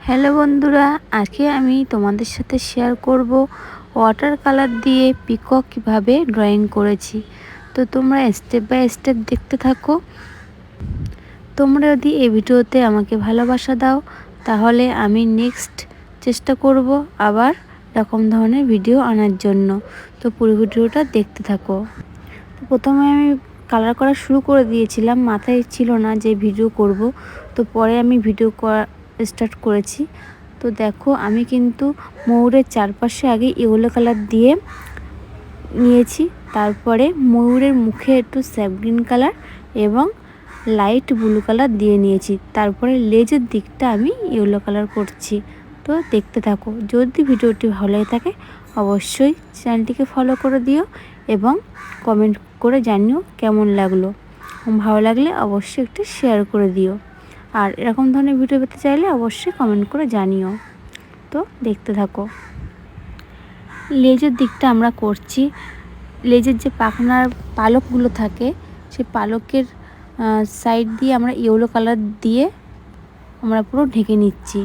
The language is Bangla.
হ্যালো বন্ধুরা, আজকে আমি তোমাদের সাথে শেয়ার করব ওয়াটার কালার দিয়ে পিকক কিভাবে ড্রয়িং করেছি। তো তোমরা স্টেপ বাই স্টেপ দেখতে থাকো। তোমরা যদি এই ভিডিওতে আমাকে ভালোবাসা দাও তাহলে আমি নেক্সট চেষ্টা করব আবার এরকম ধরনের ভিডিও আনার জন্য। তো পুরো ভিডিওটা দেখতে থাকো। তো প্রথমে আমি কালার করা শুরু করে দিয়েছিলাম, মাথায় ছিল না যে ভিডিও করব। তো পরে আমি ভিডিও করা স্টার্ট করেছি। তো দেখো আমি কিন্তু ময়ূরের চারপাশে আগে ইয়েলো কালার দিয়ে নিয়েছি, তারপরে ময়ূরের মুখে একটু স্যাপ গ্রিন কালার এবং লাইট ব্লু কালার দিয়ে নিয়েছি, তারপরে লেজের দিকটা আমি ইয়েলো কালার করছি। তো দেখতে থাকো। যদি ভিডিওটি ভালো লাগে থাকে অবশ্যই চ্যানেলটিকে ফলো করে দিও এবং কমেন্ট করে জানিও কেমন লাগলো। ভালো লাগলে অবশ্যই একটু শেয়ার করে দিও। আর এরকম ধরনের ভিডিও পেতে চাইলে অবশ্যই কমেন্ট করে জানিও। তো দেখতে থাকো। লেজের দিকটা আমরা করছি। লেজের যে পাখনার পালকগুলো থাকে সেই পালকের সাইড দিয়ে আমরা ইয়েলো কালার দিয়ে আমরা পুরো ঢেকে নিচ্ছি।